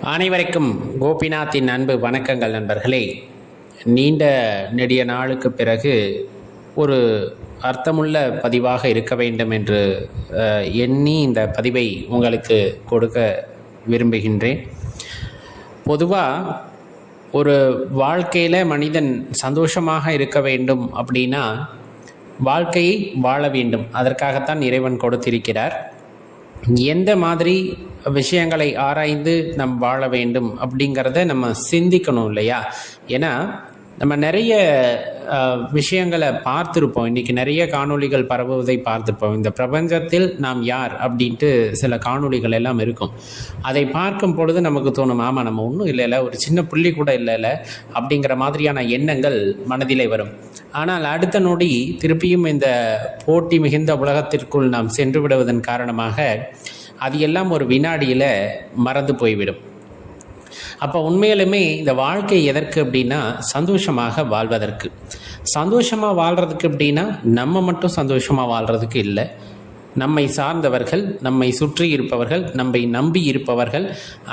அனைவருக்கும் கோபிநாத்தின் அன்பு வணக்கங்கள் நண்பர்களே. நீண்ட நெடிய நாளுக்கு பிறகு ஒரு அர்த்தமுள்ள பதிவாக இருக்க வேண்டும் என்று எண்ணி இந்த பதிவை உங்களுக்கு கொடுக்க விரும்புகின்றேன். பொதுவாக ஒரு வாழ்க்கையில் மனிதன் சந்தோஷமாக இருக்க வேண்டும் அப்படின்னா வாழ்க்கையை வாழ வேண்டும். அதற்காகத்தான் இறைவன் கொடுத்திருக்கிறார். எந்த மாதிரி விஷயங்களை ஆராய்ந்து நம் வாழ வேண்டும் அப்படிங்கிறத நம்ம சிந்திக்கணும் இல்லையா? ஏன்னா நம்ம நிறைய விஷயங்களை பார்த்துருப்போம். இன்றைக்கி நிறைய காணொளிகள் பரவுவதை பார்த்துருப்போம். இந்த பிரபஞ்சத்தில் நாம் யார் அப்படின்ட்டு சில காணொளிகள் எல்லாம் இருக்கும். அதை பார்க்கும் பொழுது நமக்கு தோணும், ஆமாம் நம்ம ஒன்றும் இல்லைல்ல, ஒரு சின்ன புள்ளி கூட இல்லைல்ல அப்படிங்கிற மாதிரியான எண்ணங்கள் மனதிலே வரும். ஆனால் அடுத்த நொடி திருப்பியும் இந்த போட்டி மிகுந்த உலகத்திற்குள் நாம் சென்று விடுவதன் காரணமாக அது எல்லாம் ஒரு வினாடியில் மறந்து போய்விடும். அப்போ உண்மையிலுமே இந்த வாழ்க்கை எதற்கு அப்படின்னா சந்தோஷமாக வாழ்வதற்கு. சந்தோஷமாக வாழ்கிறதுக்கு அப்படின்னா நம்ம மட்டும் சந்தோஷமாக வாழ்கிறதுக்கு இல்லை, நம்மை சார்ந்தவர்கள், நம்மை சுற்றி இருப்பவர்கள், நம்மை நம்பி இருப்பவர்கள்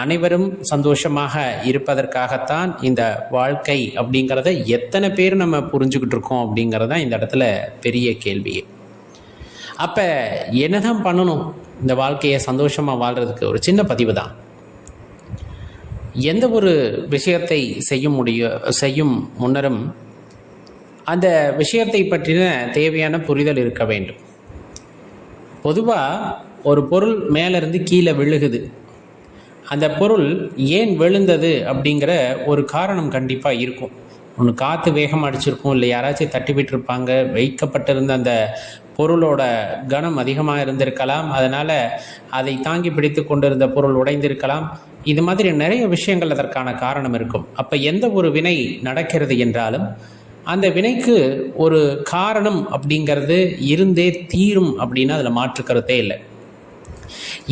அனைவரும் சந்தோஷமாக இருப்பதற்காகத்தான் இந்த வாழ்க்கை அப்படிங்கிறத எத்தனை பேர் நம்ம புரிஞ்சுக்கிட்டு இருக்கோம் அப்படிங்கிறதான் இந்த இடத்துல பெரிய கேள்வியே. அப்போ என்னதான் பண்ணணும் இந்த வாழ்க்கையை சந்தோஷமாக வாழ்கிறதுக்கு? ஒரு சின்ன பதிவு தான். எந்த ஒரு விஷயத்தை செய்யும் முன்னரும் அந்த விஷயத்தை பற்றின தேவையான புரிதல் இருக்க வேண்டும். பொதுவாக ஒரு பொருள் மேலேருந்து கீழே விழுகுது. அந்த பொருள் ஏன் விழுந்தது அப்படிங்கிற ஒரு காரணம் கண்டிப்பாக இருக்கும். ஒன்று காற்று வேகம் அடிச்சிருக்கும், இல்லை யாராச்சும் தட்டி விட்டுருப்பாங்க, வைக்கப்பட்டிருந்த அந்த பொருளோட கனம் அதிகமாக இருந்திருக்கலாம், அதனால் அதை தாங்கி பிடித்து கொண்டிருந்த பொருள் உடைந்திருக்கலாம். இது மாதிரி நிறைய விஷயங்கள் அதற்கான காரணம் இருக்கும். அப்போ எந்த ஒரு வினை நடக்கிறது என்றாலும் அந்த வினைக்கு ஒரு காரணம் அப்படிங்கிறது இருந்தே தீரும் அப்படின்னு அதில் மாற்றுக்கருத்தே இல்லை.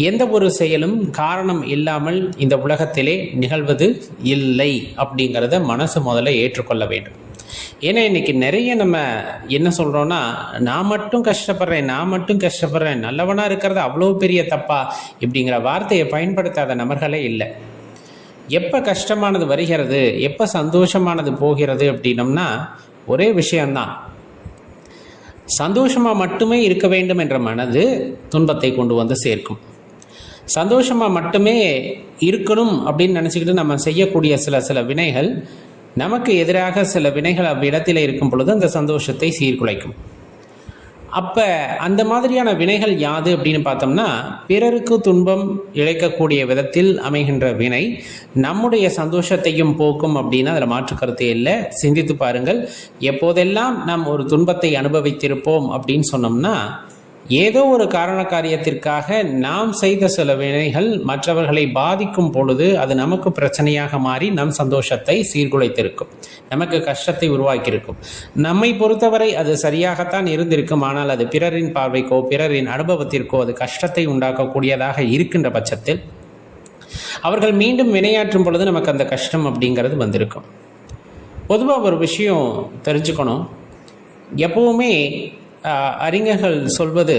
எந்த ஒரு செயலும் காரணம் இல்லாமல் இந்த உலகத்திலே நிகழ்வது இல்லை அப்படிங்கிறத மனசு முதல்ல ஏற்றுக்கொள்ள வேண்டும். ஏன்னா இன்றைக்கி நிறைய நம்ம என்ன சொல்கிறோன்னா, நான் மட்டும் கஷ்டப்படுறேன், நல்லவனாக இருக்கிறது அவ்வளோ பெரிய தப்பா இப்படிங்கிற வார்த்தையை பயன்படுத்தாத நபர்களே இல்லை. எப்போ கஷ்டமானது வருகிறது, எப்போ சந்தோஷமானது போகிறது அப்படின்னம்னா ஒரே விஷயந்தான். சந்தோஷமாக மட்டுமே இருக்க வேண்டும் என்ற மனது துன்பத்தை கொண்டு வந்து சேர்க்கும். சந்தோஷமாக மட்டுமே இருக்கணும் அப்படின்னு நினச்சிக்கிட்டு நம்ம செய்யக்கூடிய சில வினைகள், நமக்கு எதிராக சில வினைகள் அவ்விடத்தில் இருக்கும் பொழுது அந்த சந்தோஷத்தை சீர்குலைக்கும். அப்போ அந்த மாதிரியான வினைகள் யாது அப்படின்னு பார்த்தோம்னா, பிறருக்கு துன்பம் இழைக்கக்கூடிய விதத்தில் அமைகின்ற வினை நம்முடைய சந்தோஷத்தையும் போக்கும் அப்படின்னு அதில் மாற்றுக்கருத்தே இல்லை. சிந்தித்து பாருங்கள். எப்போதெல்லாம் நாம் ஒரு துன்பத்தை அனுபவித்திருப்போம் அப்படின்னு சொன்னோம்னா, ஏதோ ஒரு காரண காரியத்திற்காக நாம் செய்த சில வினைகள் மற்றவர்களை பாதிக்கும் பொழுது அது நமக்கு பிரச்சனையாக மாறி நம் சந்தோஷத்தை சீர்குலைத்திருக்கும், நமக்கு கஷ்டத்தை உருவாக்கியிருக்கும். நம்மை பொறுத்தவரை அது சரியாகத்தான் இருந்திருக்கும், ஆனால் அது பிறரின் பார்வைக்கோ பிறரின் அனுபவத்திற்கோ அது கஷ்டத்தை உண்டாக்கக்கூடியதாக இருக்கின்ற பட்சத்தில் அவர்கள் மீண்டும் வினையாற்றும் பொழுது நமக்கு அந்த கஷ்டம் அப்படிங்கிறது வந்திருக்கும். பொதுவாக ஒரு விஷயம் தெரிஞ்சுக்கணும். எப்பவுமே அறிஞர்கள் சொல்வது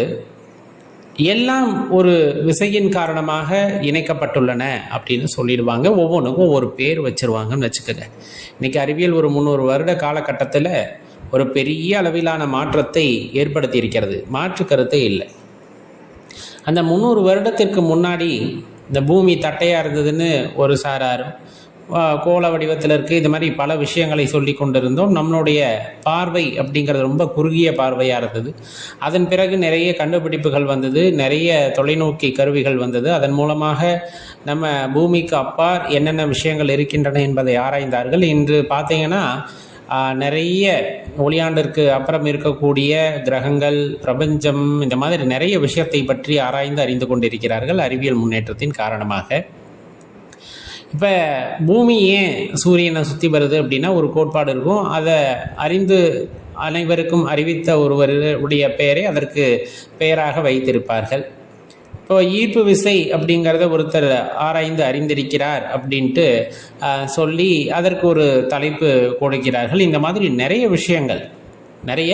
எல்லாம் ஒரு விசையின் காரணமாக இணைக்கப்பட்டுள்ளன அப்படின்னு சொல்லிடுவாங்க. ஒவ்வொன்றுக்கும் ஒரு பேர் வச்சுருவாங்கன்னு வச்சுக்கோங்க. இன்றைக்கி அறிவியல் ஒரு 300 வருட காலகட்டத்தில் ஒரு பெரிய அளவிலான மாற்றத்தை ஏற்படுத்தி இருக்கிறது, மாற்று கருத்தே இல்லை. அந்த 300 வருடத்திற்கு முன்னாடி இந்த பூமி தட்டையாக இருந்ததுன்னு ஒரு சாராரும், கோள வடிவத்தில் இருக்குது, இது மாதிரி பல விஷயங்களை சொல்லி கொண்டிருந்தோம். நம்மளுடைய பார்வை அப்படிங்கிறது ரொம்ப குறுகிய பார்வையாக இருந்தது. அதன் பிறகு நிறைய கண்டுபிடிப்புகள் வந்தது, நிறைய தொலைநோக்கி கருவிகள் வந்தது. அதன் மூலமாக நம்ம பூமிக்கு அப்பால் என்னென்ன விஷயங்கள் இருக்கின்றன என்பதை ஆராய்ந்தார்கள். இன்று பார்த்தீங்கன்னா நிறைய ஒளியாண்டிற்கு அப்புறம் இருக்கக்கூடிய கிரகங்கள், பிரபஞ்சம், இந்த மாதிரி நிறைய விஷயத்தை பற்றி ஆராய்ந்து அறிந்து கொண்டிருக்கிறார்கள் அறிவியல் முன்னேற்றத்தின் காரணமாக. இப்போ பூமி ஏன் சூரியனை சுற்றி வருது அப்படின்னா ஒரு கோட்பாடு இருக்கும். அதை அறிந்து அனைவருக்கும் அறிவித்த ஒருவருடைய பெயரை அதற்கு பெயராக வைத்திருப்பார்கள். இப்போ ஈர்ப்பு விசை அப்படிங்கிறத ஒருத்தர் ஆராய்ந்து அறிந்திருக்கிறார் அப்படின்ட்டு சொல்லி அதற்கு ஒரு தலைப்பு கொடுக்கிறார்கள். இந்த மாதிரி நிறைய விஷயங்கள் நிறைய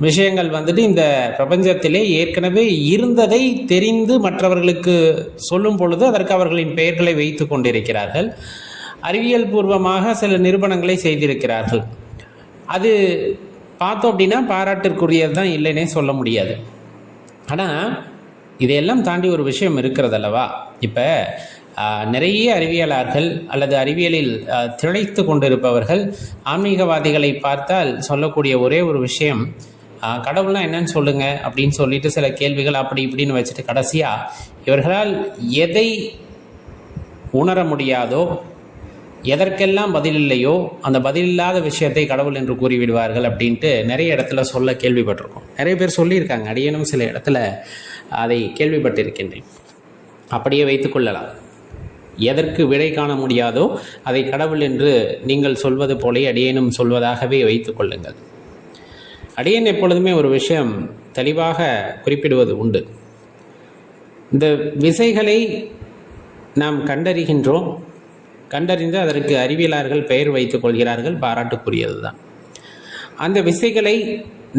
விஷயங்கள் வந்துட்டு இந்த பிரபஞ்சத்திலே ஏற்கனவே இருந்ததை தெரிந்து மற்றவர்களுக்கு சொல்லும் பொழுது அதற்கு அவர்களின் பெயர்களை வைத்து கொண்டிருக்கிறார்கள். அறிவியல் பூர்வமாக சில நிரூபணங்களை செய்திருக்கிறார்கள். அது பார்த்தோம் அப்படின்னா பாராட்டிற்குரியது தான், இல்லைன்னே சொல்ல முடியாது. ஆனால் இதையெல்லாம் தாண்டி ஒரு விஷயம் இருக்கிறது அல்லவா? இப்போ நிறைய அறிவியலாளர்கள் அல்லது அறிவியலில் திளைத்து கொண்டிருப்பவர்கள் ஆன்மீகவாதிகளை பார்த்தால் சொல்லக்கூடிய ஒரே ஒரு விஷயம், கடவுள்னா என்னன்னு சொல்லுங்க அப்படின்னு சொல்லிட்டு சில கேள்விகள் அப்படி இப்படின்னு வச்சுட்டு கடைசியாக இவர்களால் எதை உணர முடியாதோ, எதற்கெல்லாம் பதில் இல்லையோ அந்த பதில் இல்லாத விஷயத்தை கடவுள் என்று கூறிவிடுவார்கள் அப்படின்ட்டு நிறைய இடத்துல சொல்ல கேள்விப்பட்டிருக்கோம். நிறைய பேர் சொல்லியிருக்காங்க, அடியேனும் சில இடத்துல அதை கேள்விப்பட்டிருக்கின்றேன். அப்படியே வைத்துக்கொள்ளலாம். எதற்கு விடை காண முடியாதோ அதை கடவுள் என்று நீங்கள் சொல்வது போலே அடியேனும் சொல்வதாகவே வைத்துக் கொள்ளுங்கள். அடியேன் எப்பொழுதுமே ஒரு விஷயம் தெளிவாக குறிப்பிடுவது உண்டு. இந்த விசைகளை நாம் கண்டறிகின்றோம், கண்டறிந்து அதற்கு அறிவியலாளர்கள் பெயர் வைத்துக் கொள்கிறார்கள், பாராட்டுக்குரியது தான். அந்த விசைகளை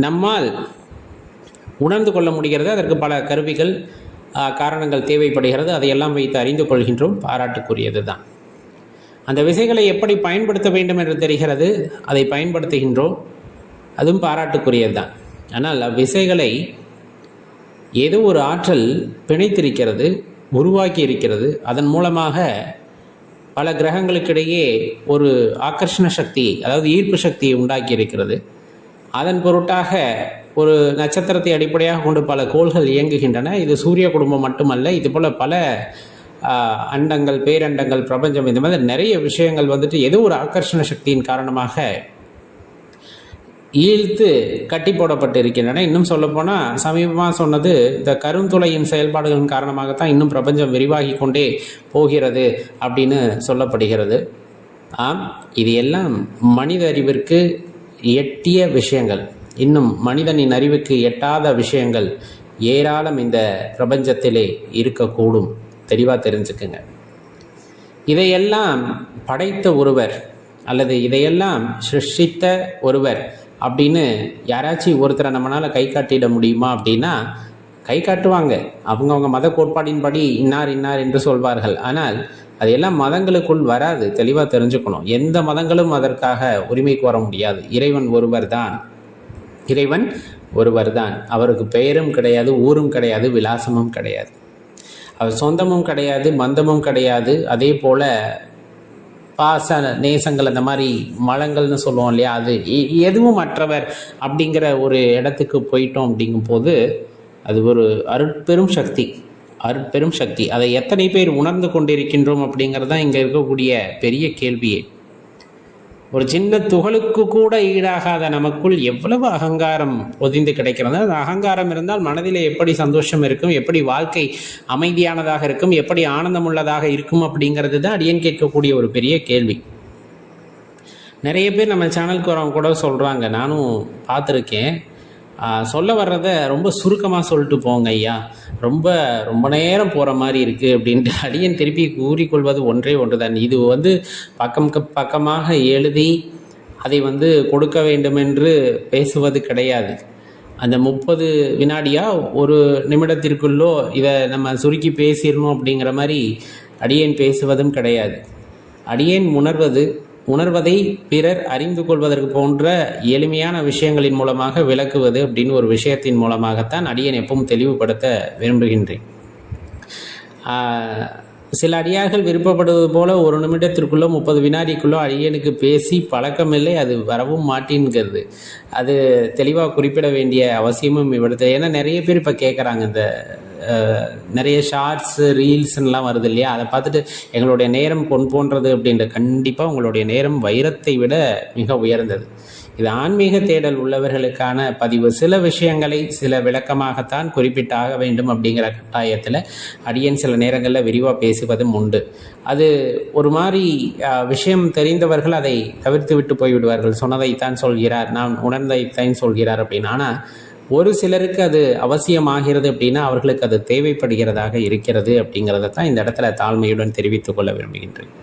நம்மால் உணர்ந்து கொள்ள முடிகிறது, அதற்கு பல கருவிகள் காரணங்கள் தேவைப்படுகிறது, அதையெல்லாம் வைத்து அறிந்து கொள்கின்றோம், பாராட்டுக்குரியது தான். அந்த விசைகளை எப்படி பயன்படுத்த வேண்டும் என்று தெரிகிறது, அதை பயன்படுத்துகின்றோம், அதுவும் பாராட்டுக்குரியது தான். ஆனால் அவ்விசைகளை ஏதோ ஒரு ஆற்றல் பிணைத்திருக்கிறது, உருவாக்கி இருக்கிறது. அதன் மூலமாக பல கிரகங்களுக்கிடையே ஒரு ஆக்கர்ஷண சக்தி, அதாவது ஈர்ப்பு சக்தியை உண்டாக்கி இருக்கிறது. அதன் பொருட்டாக ஒரு நட்சத்திரத்தை அடிப்படையாக கொண்டு பல கோள்கள் இயங்குகின்றன. இது சூரிய குடும்பம் மட்டுமல்ல, இதுபோல் பல அண்டங்கள், பேரண்டங்கள், பிரபஞ்சம், இந்த மாதிரி நிறைய விஷயங்கள் வந்துட்டு ஏதோ ஒரு ஆக்கர்ஷண சக்தியின் காரணமாக ஈழ்த்து கட்டி போடப்பட்டு இருக்கின்றன. இன்னும் சொல்லப்போனால் சமீபமாக சொன்னது, இந்த கருந்துளையின் செயல்பாடுகளின் காரணமாகத்தான் இன்னும் பிரபஞ்சம் விரிவாகி கொண்டே போகிறது அப்படின்னு சொல்லப்படுகிறது. இது எல்லாம் மனித அறிவிற்கு எட்டிய விஷயங்கள். இன்னும் மனிதனின் அறிவுக்கு எட்டாத விஷயங்கள் ஏராளம் இந்த பிரபஞ்சத்திலே இருக்கக்கூடும். தெளிவாக தெரிஞ்சுக்குங்க. இதையெல்லாம் படைத்த ஒருவர் அல்லது இதையெல்லாம் சிருஷ்டித்த ஒருவர் அப்படின்னு யாராச்சும் ஒருத்தரை நம்மளால் கை காட்டிட முடியுமா அப்படின்னா கை காட்டுவாங்க. அவங்கவுங்க மத கோட்பாடின்படி இன்னார் இன்னார் என்று சொல்வார்கள். ஆனால் அதையெல்லாம் மதங்களுக்குள் வராது. தெளிவாக தெரிஞ்சுக்கணும். எந்த மதங்களும் அதற்காக உரிமை கோர முடியாது. இறைவன் ஒருவர் தான், இறைவன் ஒருவர் தான். அவருக்கு பெயரும் கிடையாது, ஊரும் கிடையாது, விலாசமும் கிடையாது, அவர் சொந்தமும் கிடையாது, பந்தமும் கிடையாது. அதே போல் பாச நேசங்கள், அந்த மாதிரி மலங்கள்னு சொல்லுவோம் இல்லையா, அது எதுவும் மற்றவர் அப்படிங்கிற ஒரு இடத்துக்கு போயிட்டோம். அப்படிங்கும்போது அது ஒரு அருட்பெரும் சக்தி, அருட்பெரும் சக்தி. அதை எத்தனை பேர் உணர்ந்து கொண்டிருக்கின்றோம் அப்படிங்கிறது தான் இங்கே இருக்கக்கூடிய பெரிய கேள்வியே. ஒரு சின்ன துகளுக்கு கூட ஈடாகாத நமக்குள் எவ்வளவு அகங்காரம் ஒதிந்து கிடைக்கிறது. அந்த அகங்காரம் இருந்தால் மனதிலே எப்படி சந்தோஷம் இருக்கும், எப்படி வாழ்க்கை அமைதியானதாக இருக்கும், எப்படி ஆனந்தமுள்ளதாக இருக்கும் அப்படிங்கிறது தான் அடியேன் கேட்கக்கூடிய ஒரு பெரிய கேள்வி. நிறைய பேர் நம்ம சேனலுக்கு வரவங்க கூட சொல்கிறாங்க, நானும் பார்த்துருக்கேன், சொல்ல வர்றத ரொம்ப சுருக்கமாக சொல்லிட்டு போங்க ஐயா, ரொம்ப நேரம் போகிற மாதிரி இருக்குது அப்படின்ட்டு. அடியேன் திருப்பி கூறிக்கொள்வது ஒன்றே ஒன்று தான். இது பக்கமாக எழுதி அதை கொடுக்க வேண்டுமென்று பேசுவது கிடையாது. அந்த 30 வினாடியாக ஒரு நிமிடத்திற்குள்ளோ இதை நம்ம சுருக்கி பேசிடணும் அப்படிங்கிற மாதிரி அடியேன் பேசுவதும் கிடையாது. அடியேன் உணர்வதை பிறர் அறிந்து கொள்வதற்கு போன்ற எளிமையான விஷயங்களின் மூலமாக விளக்குவது அப்படின்னு ஒரு விஷயத்தின் மூலமாகத்தான் அடியேன் எப்பவும் தெளிவுபடுத்த விரும்புகின்றேன். சில அடியார்கள் விருப்பப்படுவது போல ஒரு நிமிடத்திற்குள்ளோ 30 வினாடிக்குள்ளோ அடியேனுக்கு பேசி பழக்கமில்லை, அது வரவும் மாட்டேங்கிறது. அது தெளிவாக குறிப்பிட வேண்டிய அவசியமும் இவ்வளவு. ஏன்னா நிறைய பேர் இப்போ கேட்குறாங்க, இந்த நிறைய ஷார்ட்ஸு ரீல்ஸ்லாம் வருது இல்லையா, அதை பார்த்துட்டு எங்களுடைய நேரம் பொன் போன்றது அப்படின்ற. கண்டிப்பாக உங்களுடைய நேரம் வைரத்தை விட மிக உயர்ந்தது. இது ஆன்மீக தேடல் உள்ளவர்களுக்கான பதிவு. சில விஷயங்களை சில விளக்கமாகத்தான் குறிப்பிட்டாக வேண்டும் அப்படிங்கிற கட்டாயத்தில் அடியேன் சில நேரங்களில் விரிவாக பேசுவதும் உண்டு. அது ஒரு மாதிரி விஷயம் தெரிந்தவர்கள் அதை தவிர்த்து விட்டு போய்விடுவார்கள். சொன்னதைத்தான் சொல்கிறார், நான் உணர்ந்தைத்தான் சொல்கிறார் அப்படின்னு. ஆனால் ஒரு சிலருக்கு அது அவசியமாகிறது அப்படின்னா அவர்களுக்கு அது தேவைப்படுகிறதாக இருக்கிறது அப்படிங்கிறத தான் இந்த இடத்துல தாழ்மையுடன் தெரிவித்துக் கொள்ள விரும்புகின்றேன்.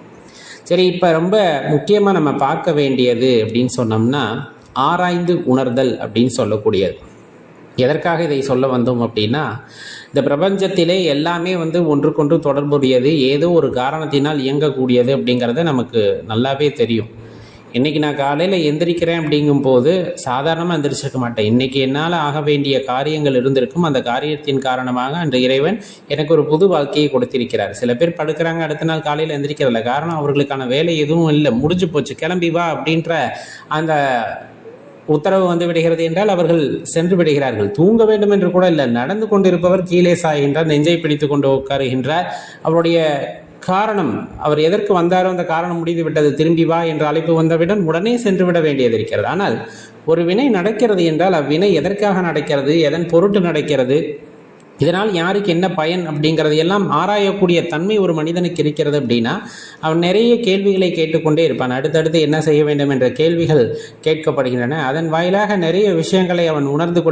சரி, இப்போ ரொம்ப முக்கியமாக நம்ம பார்க்க வேண்டியது அப்படின்னு சொன்னோம்னா, ஆராய்ந்து உணர்தல் அப்படின்னு சொல்லக்கூடியது. எதற்காக இதை சொல்ல வந்தோம் அப்படின்னா, இந்த பிரபஞ்சத்திலே எல்லாமே ஒன்றுக்கொன்று தொடர்புடையது, ஏதோ ஒரு காரணத்தினால் இயங்கக்கூடியது அப்படிங்கிறத நமக்கு நல்லாவே தெரியும். இன்றைக்கி நான் காலையில் எந்திரிக்கிறேன் அப்படிங்கும்போது சாதாரணமாக எந்திரிச்சிருக்க மாட்டேன். இன்றைக்கி என்னால் ஆக வேண்டிய காரியங்கள் இருந்திருக்கும். அந்த காரியத்தின் காரணமாக அந்த இறைவன் எனக்கு ஒரு புது வாழ்க்கையை கொடுத்திருக்கிறார். சில பேர் படுக்கிறாங்க, அடுத்த நாள் காலையில் எந்திரிக்கிறதில்ல. காரணம், அவர்களுக்கான வேலை எதுவும் இல்லை, முடிஞ்சு போச்சு, கிளம்பி வா அப்படின்ற அந்த உத்தரவு விடுகிறது என்றால் அவர்கள் சென்று விடுகிறார்கள். தூங்க வேண்டும் என்று கூட இல்லை, நடந்து கொண்டிருப்பவர் கீழே சாய்கின்றார், நெஞ்சை பிடித்து கொண்டு உட்காருகின்றார். அவருடைய காரணம், அவர் எதற்கு வந்தாரோ அந்த காரணம் முடிந்து விட்டது, திரும்பி வா என்ற அழைப்பு வந்தவுடன் உடனே சென்று விட வேண்டியது இருக்கிறது. ஆனால் ஒரு வினை நடக்கிறது என்றால் அவ்வினை எதற்காக நடக்கிறது, எதன் பொருட்டு நடக்கிறது, இதனால் யாருக்கு என்ன பயன் அப்படிங்கிறது எல்லாம் ஆராயக்கூடிய தன்மை ஒரு மனிதனுக்கு இருக்கிறது. அப்படின்னா அவன் நிறைய கேள்விகளை கேட்டுக்கொண்டே இருப்பான். அடுத்தடுத்து என்ன செய்ய வேண்டும் என்ற கேள்விகள் கேட்கப்படுகின்றன. அதன் வாயிலாக நிறைய விஷயங்களை அவன் உணர்ந்து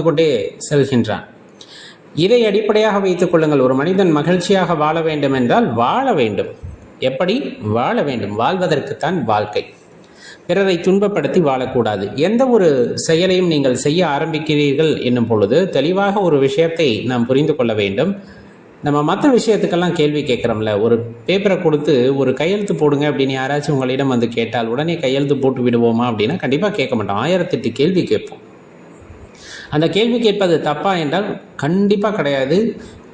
கொண்டே செல்கின்றான். இதை அடிப்படையாக வைத்துக் கொள்ளுங்கள். ஒரு மனிதன் மகிழ்ச்சியாக வாழ வேண்டும் என்றால் வாழ வேண்டும். எப்படி வாழ வேண்டும்? வாழ்வதற்குத்தான் வாழ்க்கை. பிறரை துன்பப்படுத்தி வாழக்கூடாது. எந்த ஒரு செயலையும் நீங்கள் செய்ய ஆரம்பிக்கிறீர்கள் என்னும் பொழுது தெளிவாக ஒரு விஷயத்தை நாம் புரிந்து கொள்ள வேண்டும். நம்ம மற்ற விஷயத்துக்கெல்லாம் கேள்வி கேட்குறோம்ல. ஒரு பேப்பரை கொடுத்து ஒரு கையெழுத்து போடுங்க அப்படின்னு யாராச்சும் உங்களிடம் கேட்டால் உடனே கையெழுத்து போட்டு விடுவோமா அப்படின்னா கண்டிப்பாக கேட்க மாட்டோம். 1008 கேள்வி கேட்போம். அந்த கேள்வி கேட்பது தப்பா என்றால் கண்டிப்பாக கிடையாது.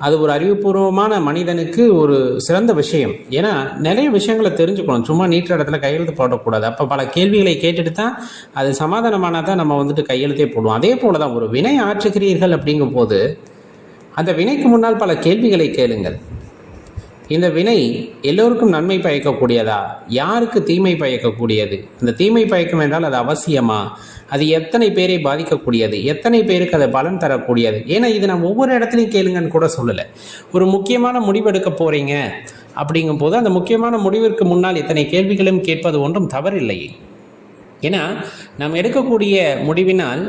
அது ஒரு அறிவுபூர்வமான மனிதனுக்கு ஒரு சிறந்த விஷயம். ஏன்னா நிறைய விஷயங்களை தெரிஞ்சுக்கணும். சும்மா நீட்ட இடத்துல கையெழுத்து போடக்கூடாது. அப்போ பல கேள்விகளை கேட்டுட்டு தான் அது சமாதானமானால் தான் நம்ம கையெழுத்தே போடுவோம். அதே போல தான் ஒரு வினை ஆற்றுகிறீர்கள் அப்படிங்கும் போது அந்த வினைக்கு முன்னால் பல கேள்விகளை கேளுங்கள். இந்த வினை எல்லோருக்கும் நன்மை பயக்கக்கூடியதா, யாருக்கு தீமை பயக்கக்கூடியது? இந்த தீமை பயக்கும் என்றால் அது அவசியமா? அது எத்தனை பேரை பாதிக்கக்கூடியது, எத்தனை பேருக்கு அதை பலன் தரக்கூடியது? ஏன்னா இது நான் ஒவ்வொரு இடத்துலையும் கேளுங்கன்னு கூட சொல்லலை. ஒரு முக்கியமான முடிவெடுக்க போகிறீங்க அப்படிங்கும் போது அந்த முக்கியமான முடிவிற்கு முன்னால் இத்தனை கேள்விகளும் கேட்பது ஒன்றும் தவறில்லை. ஏன்னா நாம் எடுக்கக்கூடிய முடிவினால்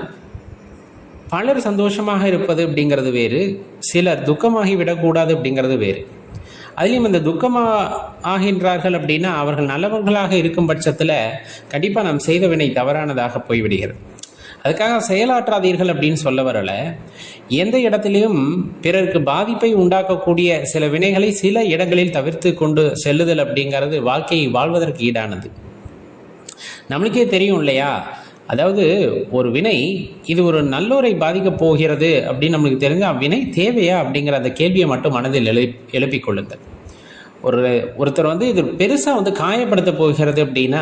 பலர் சந்தோஷமாக இருப்பது அப்படிங்கிறது வேறு, சிலர் துக்கமாகி விடக்கூடாது அப்படிங்கிறது வேறு. அதிலையும் இந்த ஆகின்றார்கள் அப்படின்னா அவர்கள் நல்லவர்களாக இருக்கும் பட்சத்தில் கண்டிப்பாக நாம் செய்த வினை தவறானதாக போய்விடுகிறது. அதுக்காக செயலாற்றாதீர்கள் அப்படின்னு சொல்ல வரல. எந்த இடத்திலையும் பிறருக்கு பாதிப்பை உண்டாக்கக்கூடிய சில வினைகளை சில இடங்களில் தவிர்த்து கொண்டு செல்லுதல் அப்படிங்கிறது வாழ்க்கையை வாழ்வதற்கு ஈடானது. நம்மளுக்கே தெரியும் இல்லையா? அதாவது ஒரு வினை இது ஒரு நல்லோரை பாதிக்கப் போகிறது அப்படின்னு நம்மளுக்கு தெரிஞ்ச அவ்வினை தேவையா அப்படிங்கிற அந்த கேள்வியை மட்டும் மனதில் எழுப்பிக் கொள்ளுங்கள். ஒருத்தர் இது பெருசாக காயப்படுத்த போகிறது அப்படின்னா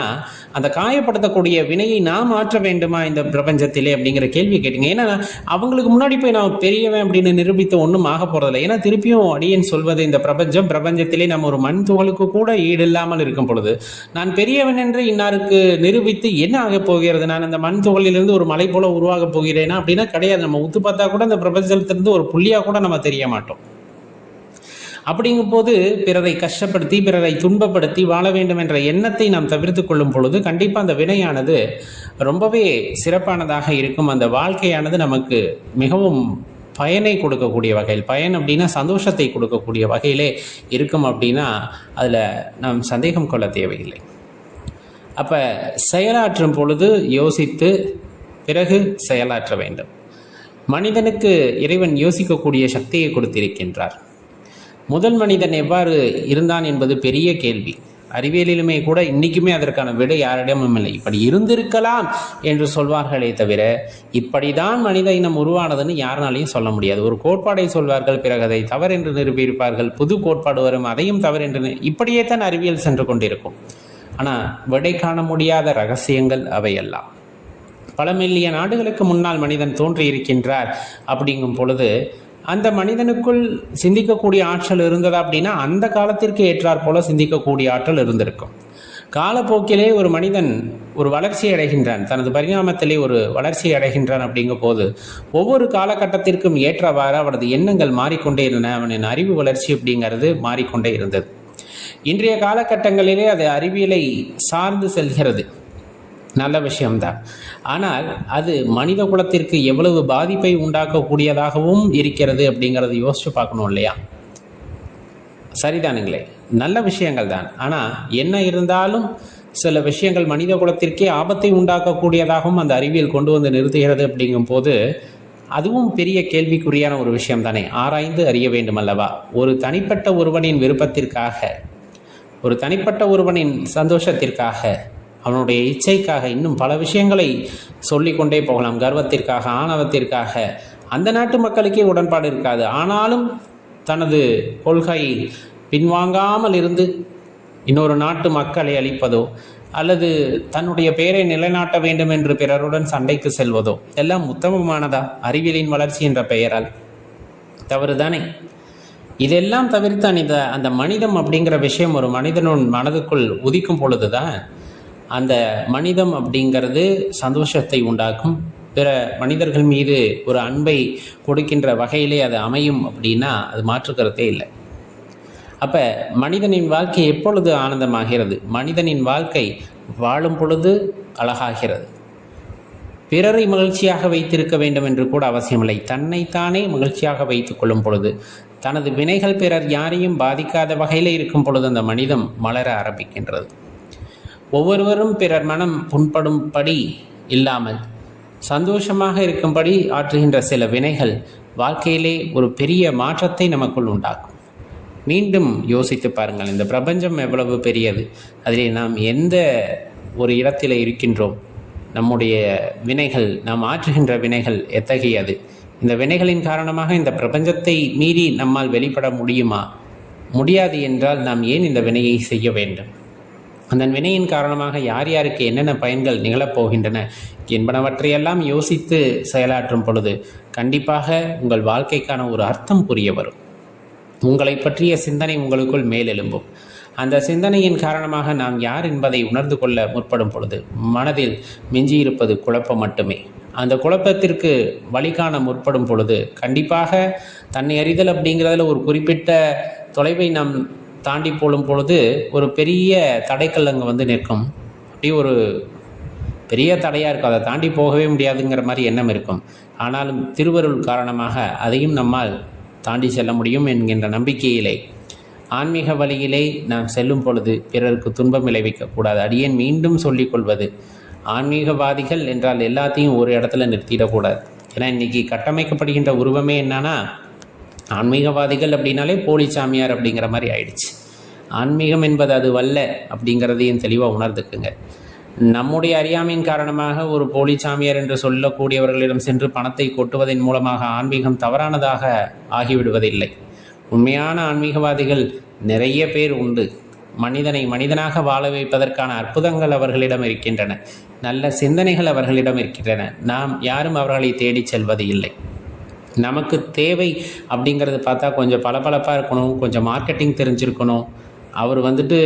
அந்த காயப்படுத்தக்கூடிய வினையை நாம் மாற்ற வேண்டுமா இந்த பிரபஞ்சத்திலே அப்படிங்கிற கேள்வி கேட்டீங்க. ஏன்னா அவங்களுக்கு முன்னாடி போய் நான் பெரியவன் அப்படின்னு நிரூபித்த ஒன்றும் ஆக போகிறதில்லை. ஏன்னா திருப்பியும் அடியேன் சொல்வது, இந்த பிரபஞ்சத்திலே நம்ம ஒரு மண் துகளுக்கு கூட ஈடு இல்லாமல் இருக்கும் பொழுது நான் பெரியவன் என்று இன்னாருக்கு நிரூபித்து என்ன ஆக போகிறது? நான் அந்த மண் துகளிலிருந்து ஒரு மலை போல உருவாக போகிறேனா அப்படின்னா கிடையாது. நம்ம உத்து பார்த்தா கூட இந்த பிரபஞ்சத்திலிருந்து ஒரு புள்ளியாக கூட நம்ம தெரிய மாட்டோம். அப்படிங்கும் போது பிறரை கஷ்டப்படுத்தி பிறரை துன்பப்படுத்தி வாழ வேண்டும் என்ற எண்ணத்தை நாம் தவிர்த்து கொள்ளும் பொழுது கண்டிப்பாக அந்த வினையானது ரொம்பவே சிறப்பானதாக இருக்கும். அந்த வாழ்க்கையானது நமக்கு மிகவும் பயனை கொடுக்கக்கூடிய வகையில், பயன் அப்படின்னா சந்தோஷத்தை கொடுக்கக்கூடிய வகையிலே இருக்கும் அப்படின்னா அதில் நாம் சந்தேகம் கொள்ள தேவையில்லை. அப்போ செயலாற்றும் பொழுது யோசித்து பிறகு செயலாற்ற வேண்டும். மனிதனுக்கு இறைவன் யோசிக்கக்கூடிய சக்தியை கொடுத்திருக்கின்றார். முதல் மனிதன் எவ்வாறு இருந்தான் என்பது பெரிய கேள்வி. அறிவியலிலுமே கூட இன்றைக்குமே அதற்கான விடை யாரிடமும் இல்லை. இப்படி இருந்திருக்கலாம் என்று சொல்வார்களே தவிர இப்படிதான் மனித இனம் உருவானதுன்னு யாருனாலையும் சொல்ல முடியாது. ஒரு கோட்பாடை சொல்வார்கள், பிறகு அதை தவறென்று நிரூபிப்பார்கள், புது கோட்பாடு வரும், அதையும் தவறென்று, இப்படியே தான் அறிவியல் சென்று கொண்டிருக்கும். ஆனால் விடை காண முடியாத ரகசியங்கள் அவையெல்லாம். பல மில்லியன் ஆண்டுகளுக்கு முன்னால் மனிதன் தோன்றியிருக்கின்றார் அப்படிங்கும் பொழுது அந்த மனிதனுக்குள் சிந்திக்கக்கூடிய ஆற்றல் இருந்ததா அப்படின்னா அந்த காலத்திற்கு ஏற்றாற் போல சிந்திக்கக்கூடிய ஆற்றல் இருந்திருக்கும். காலப்போக்கிலே ஒரு மனிதன் ஒரு வளர்ச்சி அடைகின்றான், தனது பரிணாமத்திலே ஒரு வளர்ச்சி அடைகின்றான். அப்படிங்கும் போது ஒவ்வொரு காலகட்டத்திற்கும் ஏற்றவாறு அவரது எண்ணங்கள் மாறிக்கொண்டே இருந்தன. அவனின் அறிவு வளர்ச்சி அப்படிங்கிறது மாறிக்கொண்டே இருந்தது. இன்றைய காலகட்டங்களிலே அது அறிவியலை சார்ந்து செல்கிறது, நல்ல விஷயம்தான். ஆனால் அது மனித குலத்திற்கு எவ்வளவு பாதிப்பை உண்டாக்கக்கூடியதாகவும் இருக்கிறது அப்படிங்கிறது யோசிச்சு பார்க்கணும் இல்லையா? சரிதானுங்களே, நல்ல விஷயங்கள் தான். ஆனால் என்ன இருந்தாலும் சில விஷயங்கள் மனித குலத்திற்கே ஆபத்தை உண்டாக்கக்கூடியதாகவும் அந்த அறிவியல் கொண்டு வந்து நிறுத்துகிறது. அப்படிங்கும் போது அதுவும் பெரிய கேள்விக்குறியான ஒரு விஷயம் தானே. ஆராய்ந்து அறிய வேண்டும் அல்லவா? ஒரு தனிப்பட்ட ஒருவனின் விருப்பத்திற்காக, ஒரு தனிப்பட்ட ஒருவனின் சந்தோஷத்திற்காக, அவனுடைய இச்சைக்காக இன்னும் பல விஷயங்களை சொல்லிக்கொண்டே போகலாம். கர்வத்திற்காக, ஆணவத்திற்காக அந்த நாட்டு மக்களுக்கே உடன்பாடு இருக்காது. ஆனாலும் தனது கொள்கை பின்வாங்காமல் இருந்து இன்னொரு நாட்டு மக்களை அழிப்பதோ அல்லது தன்னுடைய பெயரை நிலைநாட்ட வேண்டும் என்று பிறருடன் சண்டைக்கு செல்வதோ எல்லாம் உத்தமமானதா? அறிவியலின் வளர்ச்சி என்ற பெயரால் தவறுதானே? இதெல்லாம் தவிர்த்து அந்த மனிதம் அப்படிங்கிற விஷயம் ஒரு மனிதனும் மனதுக்குள் உதிக்கும் பொழுதுதான் அந்த மனிதம் அப்படிங்கிறது சந்தோஷத்தை உண்டாக்கும். பிற மனிதர்கள் மீது ஒரு அன்பை கொடுக்கின்ற வகையிலே அது அமையும். அப்படின்னா அது மாற்றுக்கருத்தே இல்லை. அப்போ மனிதனின் வாழ்க்கை எப்பொழுது ஆனந்தமாகிறது? மனிதனின் வாழ்க்கை வாழும் பொழுது அழகாகிறது. பிறரை மகிழ்ச்சியாக வைத்திருக்க வேண்டும் என்று கூட அவசியமில்லை. தன்னைத்தானே மகிழ்ச்சியாக வைத்துக் கொள்ளும் பொழுது, தனது வினைகள் பிறர் யாரையும் பாதிக்காத வகையில் இருக்கும் பொழுது அந்த மனிதம் மலர ஆரம்பிக்கின்றது. ஒவ்வொருவரும் பிறர் மனம் புண்படும்படி இல்லாமல் சந்தோஷமாக இருக்கும்படி ஆற்றுகின்ற சில வினைகள் வாழ்க்கையிலே ஒரு பெரிய மாற்றத்தை நமக்குள் உண்டாக்கும். மீண்டும் யோசித்து பாருங்கள், இந்த பிரபஞ்சம் எவ்வளவு பெரியது, அதிலே நாம் எந்த ஒரு இடத்தில் இருக்கின்றோம், நம்முடைய வினைகள், நாம் ஆற்றுகின்ற வினைகள் எத்தகையது, இந்த வினைகளின் காரணமாக இந்த பிரபஞ்சத்தை மீறி நம்மால் வெளிப்பட முடியுமா? முடியாது என்றால் நாம் ஏன் இந்த வினையை செய்ய வேண்டும்? அந்த வினையின் காரணமாக யார் யாருக்கு என்னென்ன பயன்கள் நிகழப்போகின்றன என்பனவற்றையெல்லாம் யோசித்து செயலாற்றும் பொழுது கண்டிப்பாக உங்கள் வாழ்க்கைக்கான ஒரு அர்த்தம் புரிய வரும். உங்களை பற்றிய சிந்தனை உங்களுக்குள் மேலெழும்பும். அந்த சிந்தனையின் காரணமாக நாம் யார் என்பதை உணர்ந்து கொள்ள முற்படும் பொழுது மனதில் மிஞ்சியிருப்பது குழப்பம் மட்டுமே. அந்த குழப்பத்திற்கு வழிகாண முற்படும் பொழுது கண்டிப்பாக தன்னை அறிதல் அப்படிங்கிறதுல ஒரு குறிப்பிட்ட தொலைவை நாம் தாண்டி போடும் பொழுது ஒரு பெரிய தடைக்கல் அங்கே வந்து நிற்கும். அப்படி ஒரு பெரிய தடையாக இருக்கும், அதை தாண்டி போகவே முடியாதுங்கிற மாதிரி எண்ணம் இருக்கும். ஆனாலும் திருவருள் காரணமாக அதையும் நம்மால் தாண்டி செல்ல முடியும் என்கின்ற நம்பிக்கையிலே ஆன்மீக வழியிலே நாம் செல்லும் பொழுது பிறருக்கு துன்பம் விளைவிக்கக்கூடாது. அடியேன் மீண்டும் சொல்லிக்கொள்வது, ஆன்மீகவாதிகள் என்றால் எல்லாத்தையும் ஒரு இடத்துல நிறுத்திடக்கூடாது. ஏன்னா இன்றைக்கி கட்டமைக்கப்படுகின்ற உருவமே என்னன்னா, ஆன்மீகவாதிகள் அப்படின்னாலே போலி சாமியார் அப்படிங்கிற மாதிரி ஆயிடுச்சு. ஆன்மீகம் என்பது அது வல்ல அப்படிங்கிறதையும் தெளிவாக உணர்ந்துக்குங்க. நம்முடைய அறியாமையின் காரணமாக ஒரு போலி சாமியார் என்று சொல்லக்கூடியவர்களிடம் சென்று பணத்தை கொட்டுவதன் மூலமாக ஆன்மீகம் தவறானதாக ஆகிவிடுவதில்லை. உண்மையான ஆன்மீகவாதிகள் நிறைய பேர் உண்டு. மனிதனை மனிதனாக வாழ வைப்பதற்கான அற்புதங்கள் அவர்களிடம் இருக்கின்றன, நல்ல சிந்தனைகள் அவர்களிடம் இருக்கின்றன. நாம் யாரும் அவர்களை தேடி செல்வது இல்லை. நமக்கு தேவை அப்படிங்கிறது பார்த்தா கொஞ்சம் பளபளப்பாக இருக்கணும், கொஞ்சம் மார்க்கெட்டிங் தெரிஞ்சிருக்கணும், அவர்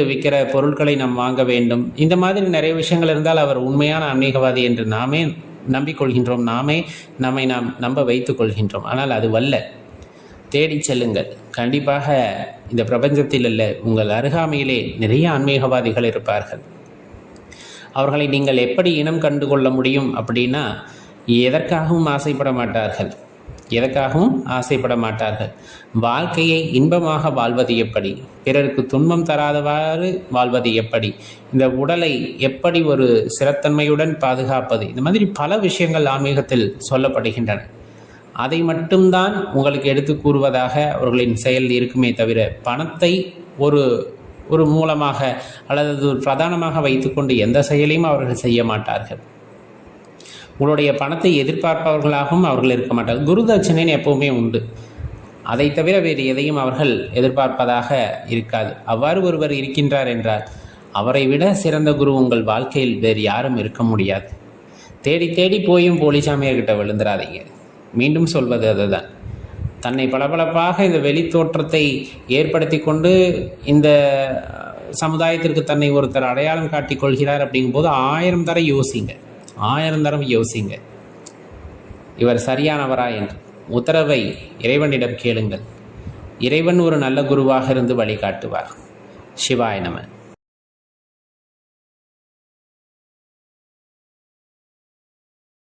விற்கிற பொருட்களை நாம் வாங்க வேண்டும், இந்த மாதிரி நிறைய விஷயங்கள் இருந்தால் அவர் உண்மையான ஆன்மீகவாதி என்று நாமே நம்பிக்கொள்கின்றோம், நம்மை நாம் நம்ப வைத்து கொள்கின்றோம். ஆனால் அது வல்ல. தேடி செல்லுங்கள். கண்டிப்பாக இந்த பிரபஞ்சத்தில் அல்ல, உங்கள் அருகாமையிலே நிறைய ஆன்மீகவாதிகள் இருப்பார்கள். அவர்களை நீங்கள் எப்படி இனம் கண்டு கொள்ள முடியும் அப்படின்னா, எதற்காகவும் ஆசைப்பட மாட்டார்கள். வாழ்க்கையை இன்பமாக வாழ்வது எப்படி, பிறருக்கு துன்பம் தராதவாறு வாழ்வது எப்படி, இந்த உடலை எப்படி ஒரு சிறத்தன்மையுடன் பாதுகாப்பது, இந்த மாதிரி பல விஷயங்கள் ஆன்மீகத்தில் சொல்லப்படுகின்றன. அதை மட்டும்தான் உங்களுக்கு எடுத்து கூறுவதாக அவர்களின் செயல் இருக்குமே தவிர, பணத்தை ஒரு மூலமாக அல்லது ஒரு பிரதானமாக வைத்துக்கொண்டு எந்த செயலையும் அவர்கள் செய்ய மாட்டார்கள். உங்களுடைய பணத்தை எதிர்பார்ப்பவர்களாகவும் அவர்கள் இருக்க மாட்டார்கள். குரு தட்சணைன்னு எப்பவுமே உண்டு. அதை தவிர வேறு எதையும் அவர்கள் எதிர்பார்ப்பதாக இருக்காது. அவ்வாறு ஒருவர் இருக்கின்றார் என்றால் அவரை விட சிறந்த குரு உங்கள் வாழ்க்கையில் வேறு யாரும் இருக்க முடியாது. தேடி தேடி போயும் போலிசாமியர்கிட்ட விழுந்துடாதீங்க. மீண்டும் சொல்வது அதுதான். தன்னை பளபளப்பாக இந்த வெளி தோற்றத்தை ஏற்படுத்தி கொண்டு இந்த சமுதாயத்திற்கு தன்னை ஒருத்தர் அடையாளம் காட்டிக் கொள்கிறார் அப்படிங்கும்போது 1000 தரம் யோசிங்க. இவர் சரியானவரா என்று உத்தரவை இறைவனிடம் கேளுங்கள். இறைவன் ஒரு நல்ல குருவாக இருந்து வழிகாட்டுவார். சிவாய நம.